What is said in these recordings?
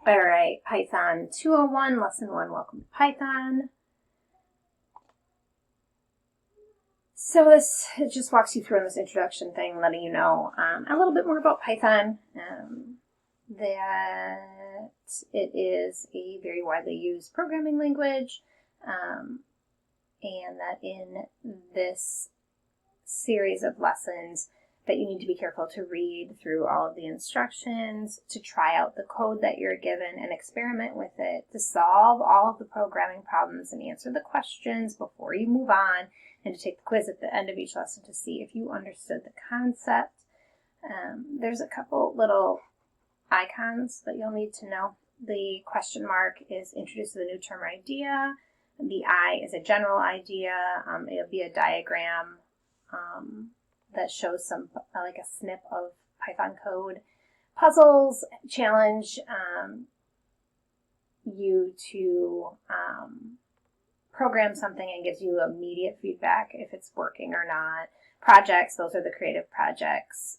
All right, Python 201, Lesson 1, Welcome to Python. So this just walks you through in this introduction thing, letting you know a little bit more about Python, that it is a very widely used programming language, and that in this series of lessons that you need to be careful to read through all of the instructions, to try out the code that you're given and experiment with it, to solve all of the programming problems and answer the questions before you move on, and to take the quiz at the end of each lesson to see if you understood the concept. There's a couple little icons that you'll need to know. The question mark is introduce the new term or idea. The I is a general idea. It'll be a diagram that shows some like a snip of Python code. Puzzles challenge you to program something and gives you immediate feedback if it's working or not. Projects, those are the creative projects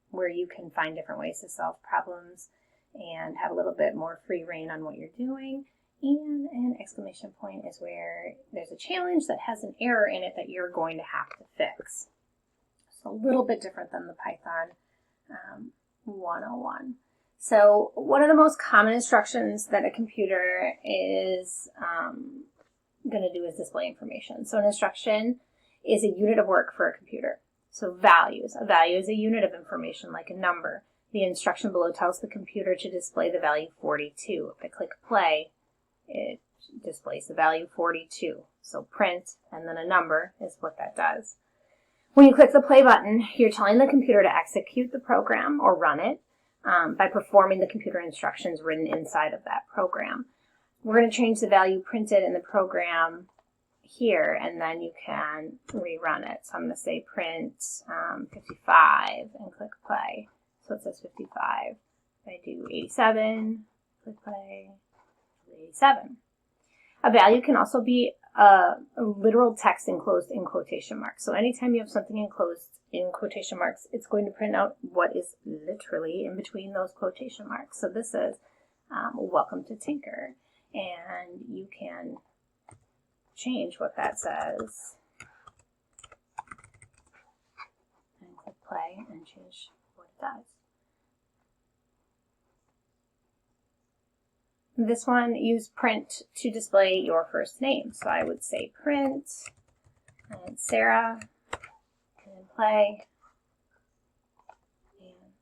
where you can find different ways to solve problems and have a little bit more free reign on what you're doing. And an exclamation point is where there's a challenge that has an error in it that you're going to have to fix. So a little bit different than the Python 101. So one of the most common instructions that a computer is going to do is display information. So an instruction is a unit of work for a computer. So values. A value is a unit of information like a number. The instruction below tells the computer to display the value 42. If I click play, it displays the value 42. So print and then a number is what that does. When you click the play button, you're telling the computer to execute the program or run it by performing the computer instructions written inside of that program. We're going to change the value printed in the program here, and then you can rerun it. So I'm going to say print 55 and click play. So it says 55. If I do 87, click play, 87. A value can also be a literal text enclosed in quotation marks. So anytime you have something enclosed in quotation marks, it's going to print out what is literally in between those quotation marks. So this is welcome to Tinker. And you can change what that says. And click play and change what it does. This one, use print to display your first name. So I would say print, and Sarah, and play. And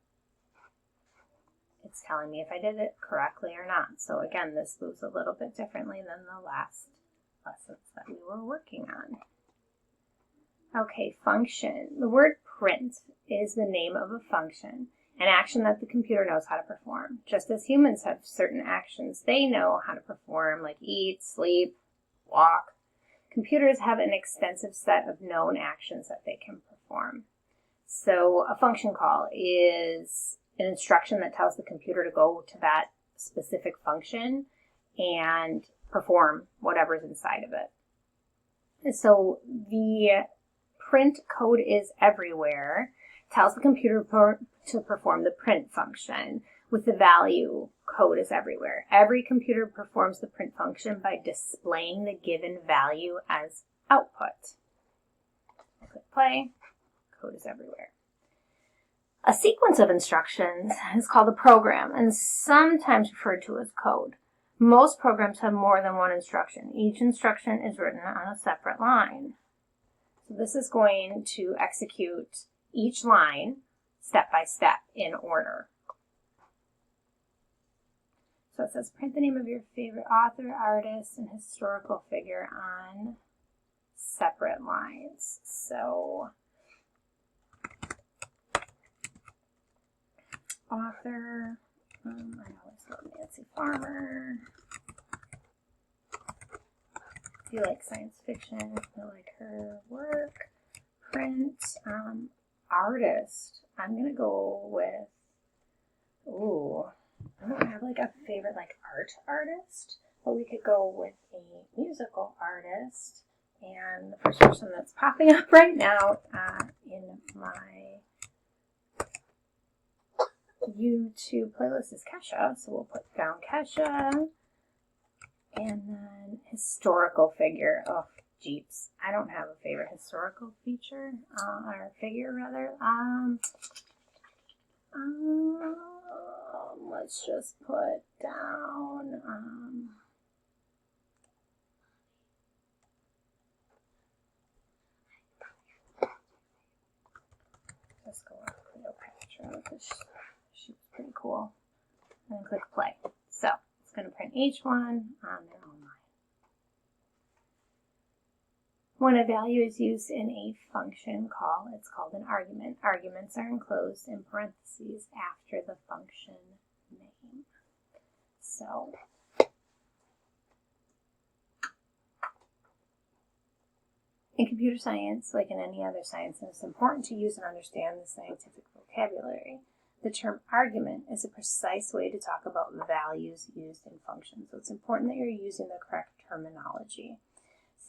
it's telling me if I did it correctly or not. So again, this moves a little bit differently than the last lessons that we were working on. Okay, function. The word print is the name of a function, an action that the computer knows how to perform. Just as humans have certain actions they know how to perform, like eat, sleep, walk, computers have an extensive set of known actions that they can perform. So a function call is an instruction that tells the computer to go to that specific function and perform whatever's inside of it. And so the print code is everywhere tells the computer to perform the print function. With the value, code is everywhere. Every computer performs the print function by displaying the given value as output. I click play, code is everywhere. A sequence of instructions is called a program and sometimes referred to as code. Most programs have more than one instruction. Each instruction is written on a separate line. So this is going to execute each line step by step in order. So it says print the name of your favorite author, artist, and historical figure on separate lines. So author, I always love Nancy Farmer. If you like science fiction, if you like her work, print, artist. I'm going to go with, I don't have like a favorite like art artist, but we could go with a musical artist. And the first person that's popping up right now in my YouTube playlist is Kesha, so we'll put down Kesha. And then historical figure. Oh, jeeps. I don't have a favorite historical feature, or figure rather. Let's just put down, let's go with Cleopatra because she was pretty cool. And then click play. So it's going to print each one on their own line. When a value is used in a function call, it's called an argument. Arguments are enclosed in parentheses after the function name. So in computer science, like in any other science, it's important to use and understand the scientific vocabulary. The term argument is a precise way to talk about values used in functions. So it's important that you're using the correct terminology.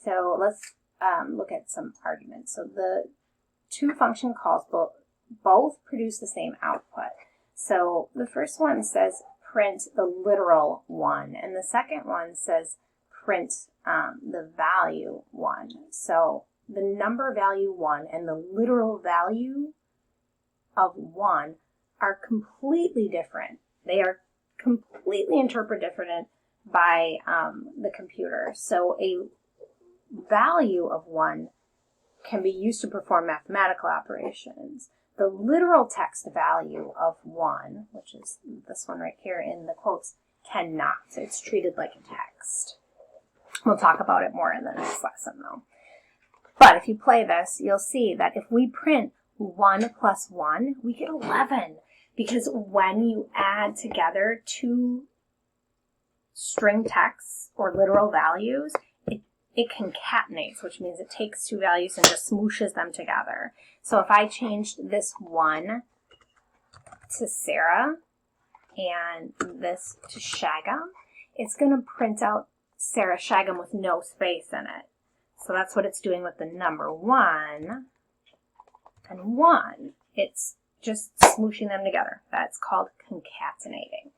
So let's look at some arguments. So the two function calls both produce the same output. So the first one says print the literal 1, and the second one says print the value 1. So the number value 1 and the literal value of 1 are completely different. They are completely interpreted different by the computer. So a value of 1 can be used to perform mathematical operations. The literal text value of 1, which is this one right here in the quotes, cannot. It's treated like a text. We'll talk about it more in the next lesson though. But if you play this, you'll see that if we print 1 plus 1, we get 11. Because when you add together two string texts or literal values, it concatenates, which means it takes two values and just smooshes them together. So if I changed this 1 to Sarah and this to Shagam, it's going to print out Sarah Shagam with no space in it. So that's what it's doing with the number 1 and 1. It's just smooshing them together. That's called concatenating.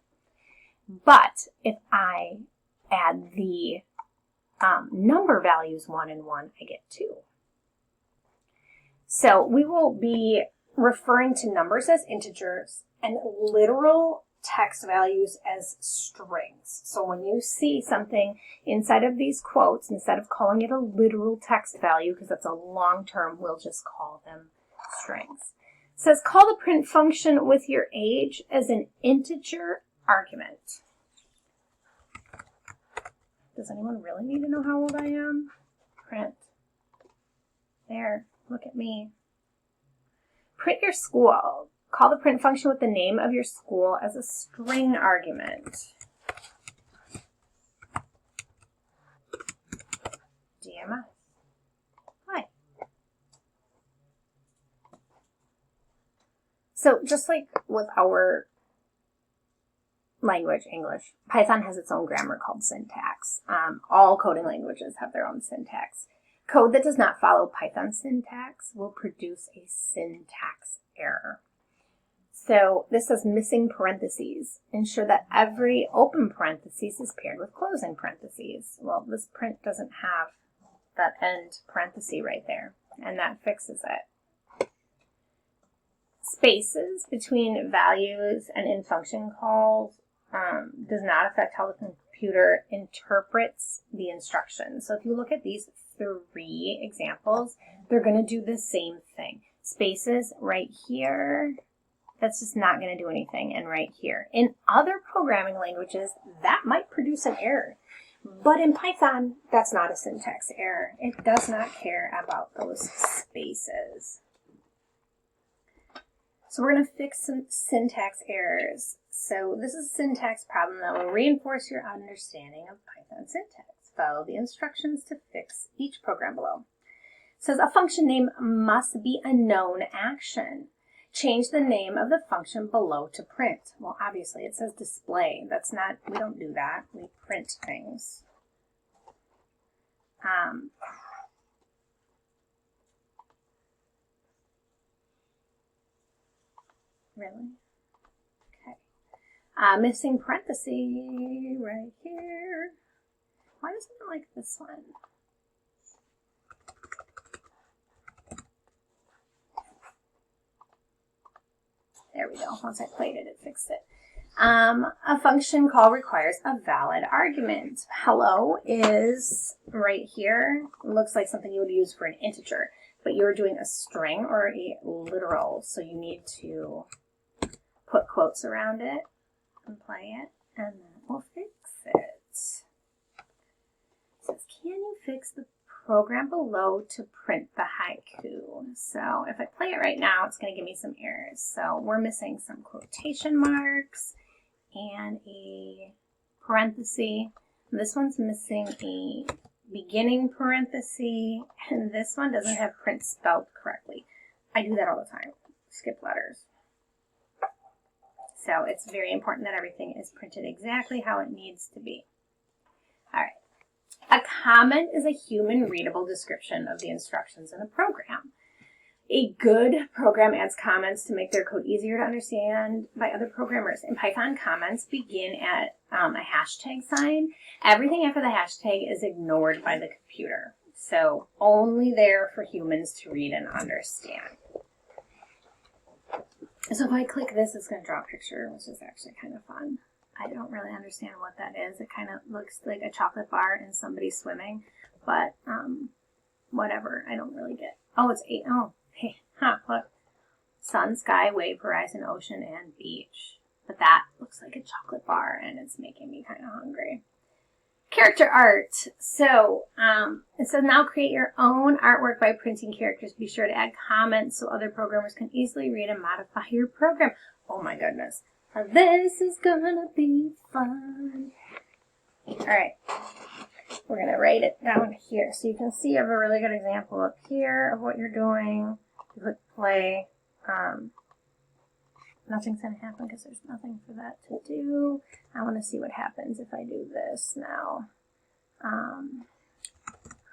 But if I add the number values 1 and 1, I get 2. So we will be referring to numbers as integers and literal text values as strings. So when you see something inside of these quotes, instead of calling it a literal text value, because that's a long term, we'll just call them strings. It says, call the print function with your age as an integer argument. Does anyone really need to know how old I am? Print. There, look at me. Print your school. Call the print function with the name of your school as a string argument. DMS. Hi. So just like with our language, English, Python has its own grammar called syntax. All coding languages have their own syntax. Code that does not follow Python syntax will produce a syntax error. So this says missing parentheses. Ensure that every open parentheses is paired with closing parentheses. Well, this print doesn't have that end parenthesis right there, and that fixes it. Spaces between values and in function calls does not affect how the computer interprets the instructions. So if you look at these 3 examples, they're going to do the same thing. Spaces right here, that's just not going to do anything, and right here. In other programming languages, that might produce an error. But in Python, that's not a syntax error. It does not care about those spaces. So we're going to fix some syntax errors. So this is a syntax problem that will reinforce your understanding of Python syntax. Follow the instructions to fix each program below. It says a function name must be a known action. Change the name of the function below to print. Well, obviously it says display. That's not, we don't do that. We print things. Really? Missing parenthesis right here. Why doesn't it like this one? There we go. Once I played it, it fixed it. A function call requires a valid argument. Hello is right here. It looks like something you would use for an integer, but you're doing a string or a literal, so you need to put quotes around it and play it, and then we'll fix it. It says, can you fix the program below to print the haiku? So if I play it right now, it's going to give me some errors. So we're missing some quotation marks and a parenthesis. This one's missing a beginning parenthesis, and this one doesn't have print spelled correctly. I do that all the time. Skip letters. So it's very important that everything is printed exactly how it needs to be. All right. A comment is a human readable description of the instructions in a program. A good program adds comments to make their code easier to understand by other programmers. In Python, comments begin at a hashtag sign. Everything after the hashtag is ignored by the computer. So only there for humans to read and understand. So if I click this, it's going to draw a picture, which is actually kind of fun. I don't really understand what that is. It kind of looks like a chocolate bar and somebody swimming, but whatever. I don't really get. Oh, it's 8. Oh, hey, look. Sun, sky, wave, horizon, ocean, and beach. But that looks like a chocolate bar, and it's making me kind of hungry. Character art. So it says now create your own artwork by printing characters. Be sure to add comments so other programmers can easily read and modify your program. Oh my goodness. This is gonna be fun. Alright. We're gonna write it down here. So you can see I have a really good example up here of what you're doing. You click play. Nothing's gonna happen because there's nothing for that to do. I want to see what happens if I do this now.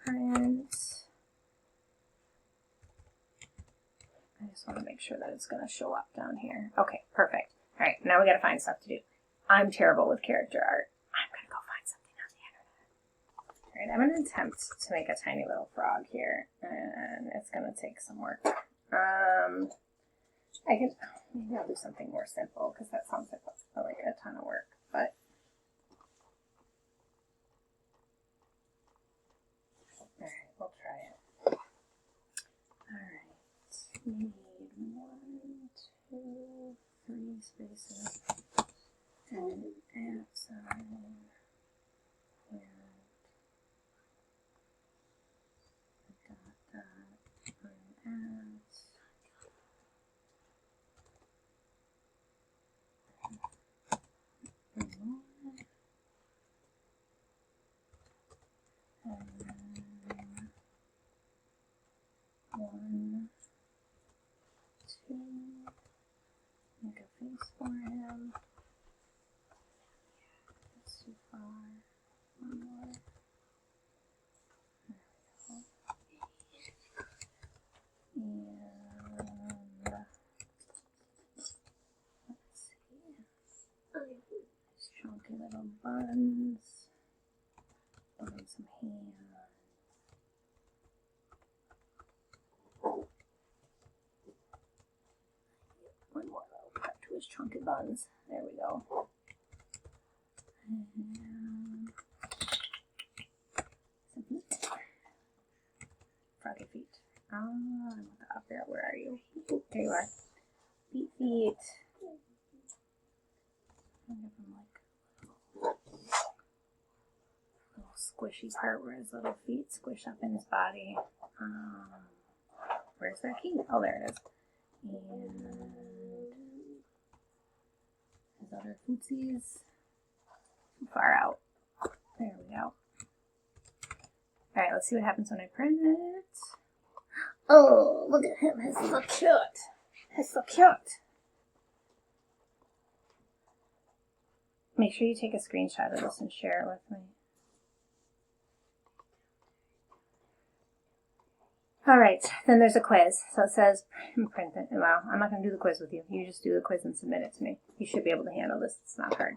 Print. I just want to make sure that it's going to show up down here. Okay, perfect. All right, now we got to find stuff to do. I'm terrible with character art. I'm going to go find something on the internet. All right, I'm going to attempt to make a tiny little frog here, and it's going to take some work. Maybe I'll do something more simple because that sounds like a ton of work. But all right, we'll try it. All right, we need 1, 2, 3 spaces and an at sign and a dot and at. One, two, make a face for him. That's too far. One more. There we go. And let's see. These chunky little buns. And some hands. One more little cut to his chunky buns. There we go. And some feet. Froggy feet. I want the up there. Where are you? There you are. Feet. I'll give him like a little squishy part where his little feet squish up in his body. Where's their key? Oh, there it is. And his other footsies. Far out. There we go. Alright, let's see what happens when I print it. Oh, look at him. He's so cute. He's so cute. Make sure you take a screenshot of this and share it with me. All right, then there's a quiz. So it says print it. Well, I'm not going to do the quiz with you. You just do the quiz and submit it to me. You should be able to handle this. It's not hard.